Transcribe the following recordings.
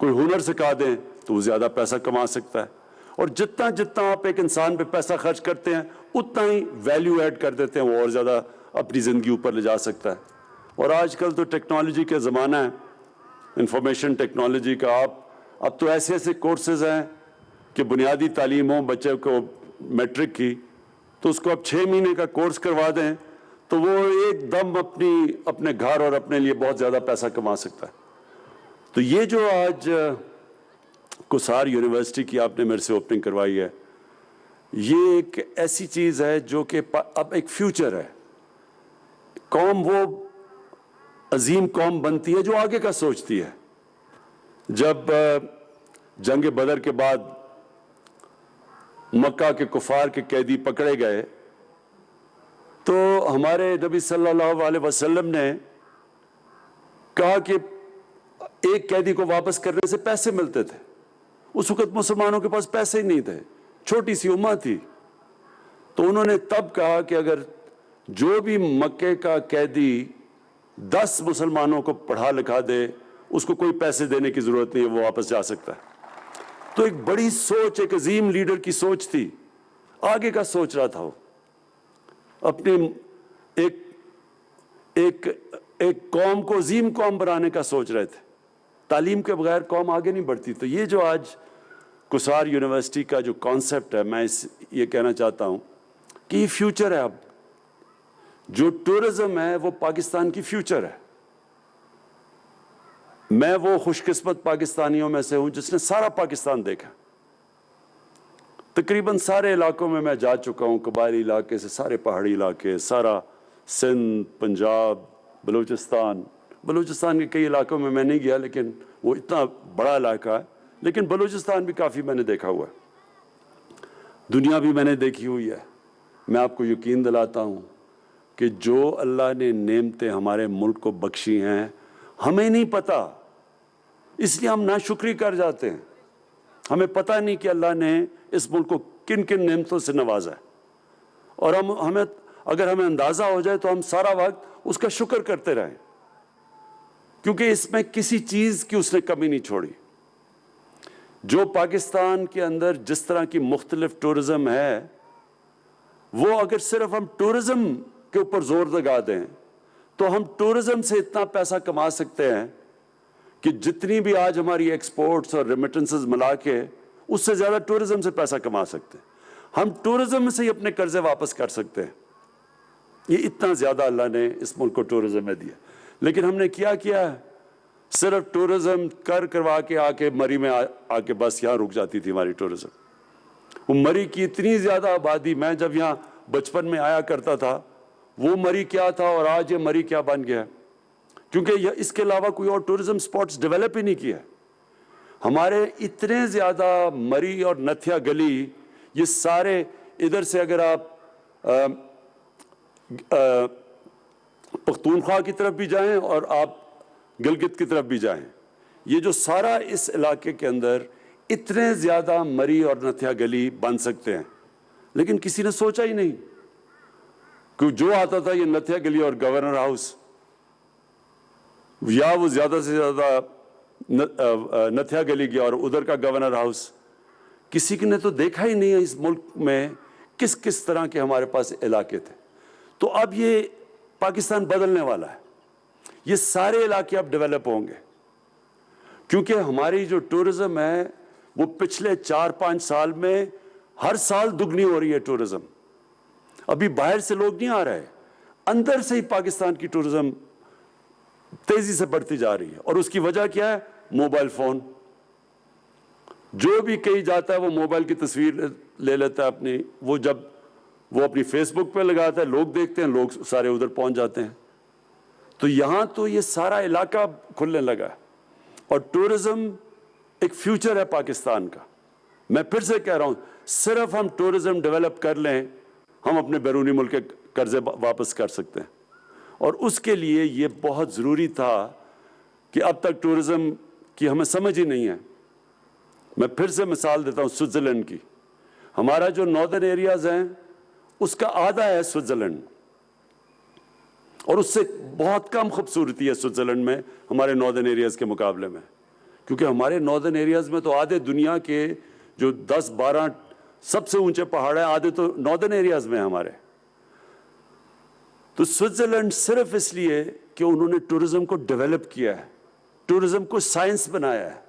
کوئی ہنر سکھا دیں تو وہ زیادہ پیسہ کما سکتا ہے. اور جتنا جتنا آپ ایک انسان پہ پیسہ خرچ کرتے ہیں اتنا ہی ویلیو ایڈ کر دیتے ہیں, وہ اور زیادہ اپنی زندگی اوپر لے جا سکتا ہے. اور آج کل تو ٹیکنالوجی کا زمانہ ہے, انفارمیشن ٹیکنالوجی کا. اب تو ایسے ایسے کورسز ہیں کہ بنیادی تعلیم ہو بچے کو میٹرک کی, تو اس کو اب 6 مہینے کا کورس کروا دیں تو وہ ایک دم اپنے گھر اور اپنے لیے بہت زیادہ پیسہ کما سکتا ہے. تو یہ جو آج کسار یونیورسٹی کی آپ نے میرے سے اوپننگ کروائی ہے, یہ ایک ایسی چیز ہے جو کہ اب ایک فیوچر ہے. قوم وہ عظیم قوم بنتی ہے جو آگے کا سوچتی ہے. جب جنگ بدر کے بعد مکہ کے کفار کے قیدی پکڑے گئے تو ہمارے نبی صلی اللہ علیہ وسلم نے کہا کہ ایک قیدی کو واپس کرنے سے پیسے ملتے تھے. اس وقت مسلمانوں کے پاس پیسے ہی نہیں تھے, چھوٹی سی امت تھی. تو انہوں نے تب کہا کہ اگر جو بھی مکے کا قیدی 10 مسلمانوں کو پڑھا لکھا دے اس کو کوئی پیسے دینے کی ضرورت نہیں ہے, وہ واپس جا سکتا ہے. تو ایک بڑی سوچ, ایک عظیم لیڈر کی سوچ تھی, آگے کا سوچ رہا تھا. وہ اپنی ایک قوم کو عظیم قوم بنانے کا سوچ رہے تھے. تعلیم کے بغیر قوم آگے نہیں بڑھتی. تو یہ جو آج کسار یونیورسٹی کا جو کانسیپٹ ہے, میں یہ کہنا چاہتا ہوں کہ یہ فیوچر ہے. اب جو ٹورزم ہے وہ پاکستان کی فیوچر ہے. میں وہ خوش قسمت پاکستانیوں میں سے ہوں جس نے سارا پاکستان دیکھا. تقریباً سارے علاقوں میں جا چکا ہوں, قبائلی علاقے سے سارے پہاڑی علاقے, سارا سندھ, پنجاب, بلوچستان کے کئی علاقوں میں نہیں گیا, لیکن وہ اتنا بڑا علاقہ ہے. لیکن بلوچستان بھی کافی میں نے دیکھا ہوا ہے. دنیا بھی میں نے دیکھی ہوئی ہے. میں آپ کو یقین دلاتا ہوں کہ جو اللہ نے نعمتیں ہمارے ملک کو بخشی ہیں ہمیں نہیں پتہ, اس لیے ہم ناشکری کر جاتے ہیں. ہمیں پتہ نہیں کہ اللہ نے اس ملک کو کن کن نعمتوں سے نوازا ہے, اور اگر ہمیں اندازہ ہو جائے تو ہم سارا وقت اس کا شکر کرتے رہیں, کیونکہ اس میں کسی چیز کی اس نے کمی نہیں چھوڑی. جو پاکستان کے اندر جس طرح کی مختلف ٹورزم ہے, وہ اگر صرف ہم ٹورزم کے اوپر زور لگا دیں تو ہم ٹورزم سے اتنا پیسہ کما سکتے ہیں کہ جتنی بھی آج ہماری ایکسپورٹس اور ریمیٹنسز ملا کے اس سے زیادہ ٹورزم سے پیسہ کما سکتے ہیں. ہم ٹورزم سے ہی اپنے قرضے واپس کر سکتے ہیں. یہ اتنا زیادہ اللہ نے اس ملک کو ٹورزم میں دیا. لیکن ہم نے کیا ہے, صرف ٹورزم کروا کے آ کے مری میں آ کے بس یہاں رک جاتی تھی ہماری ٹورزم. وہ مری کی اتنی زیادہ آبادی, میں جب یہاں بچپن میں آیا کرتا تھا وہ مری کیا تھا اور آج یہ مری کیا بن گیا, کیونکہ اس کے علاوہ کوئی اور ٹورزم سپاٹس ڈیولپ ہی نہیں کیا. ہمارے اتنے زیادہ مری اور نتھیا گلی, یہ سارے ادھر سے اگر آپ پختونخوا کی طرف بھی جائیں اور آپ گلگت کی طرف بھی جائیں, یہ جو سارا اس علاقے کے اندر اتنے زیادہ مری اور نتھیا گلی بن سکتے ہیں, لیکن کسی نے سوچا ہی نہیں. کہ جو آتا تھا یہ نتھیا گلی اور گورنر ہاؤس, یا وہ زیادہ سے زیادہ نتھیا گلی گیا اور ادھر کا گورنر ہاؤس. کسی نے تو دیکھا ہی نہیں ہے اس ملک میں کس کس طرح کے ہمارے پاس علاقے تھے. تو اب یہ پاکستان بدلنے والا ہے. یہ سارے علاقے اب ڈیولپ ہوں گے, کیونکہ ہماری جو ٹورزم ہے وہ پچھلے 4-5 سال میں ہر سال دگنی ہو رہی ہے ٹورزم. ابھی باہر سے لوگ نہیں آ رہے, اندر سے ہی پاکستان کی ٹورزم تیزی سے بڑھتی جا رہی ہے. اور اس کی وجہ کیا ہے؟ Mobile phone. جو بھی کہیں جاتا ہے وہ موبائل کی تصویر لے لیتا ہے اپنی, وہ جب وہ اپنی فیس بک پہ لگاتا ہے, لوگ دیکھتے ہیں, لوگ سارے ادھر پہنچ جاتے ہیں. تو یہاں تو یہ سارا علاقہ کھلنے لگا ہے, اور ٹورزم ایک فیوچر ہے پاکستان کا. میں پھر سے کہہ رہا ہوں, صرف ہم ٹورزم ڈیولپ کر لیں ہم اپنے بیرونی ملک کے قرضے واپس کر سکتے ہیں. اور اس کے لیے یہ بہت ضروری تھا کہ اب تک ٹورزم کی ہمیں سمجھ ہی نہیں ہے. میں پھر سے مثال دیتا ہوں سوئٹزرلینڈ کی. ہمارا جو ناردرن ایریاز ہیں اس کا آدھا ہے سوئٹزرلینڈ, اور اس سے بہت کم خوبصورتی ہے سوئٹزرلینڈ میں ہمارے ناردرن ایریاز کے مقابلے میں. کیونکہ ہمارے ناردرن ایریاز میں تو آدھے دنیا کے جو 10-12 سب سے اونچے پہاڑ ہیں آدھے تو ناردرن ایریاز میں ہیں ہمارے. تو سوئٹزرلینڈ صرف اس لیے کہ انہوں نے ٹورزم کو ڈیولپ کیا ہے, ٹورزم کو سائنس بنایا ہے.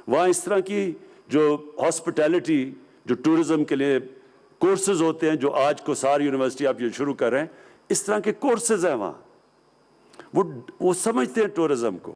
وہاں اس طرح کی جو ہاسپٹیلٹی, جو ٹورزم کے لیے کورسز ہوتے ہیں, جو آج کوسار یونیورسٹی آپ یہ شروع کر رہے ہیں, اس طرح کے کورسز ہیں وہاں. وہ سمجھتے ہیں ٹورزم کو.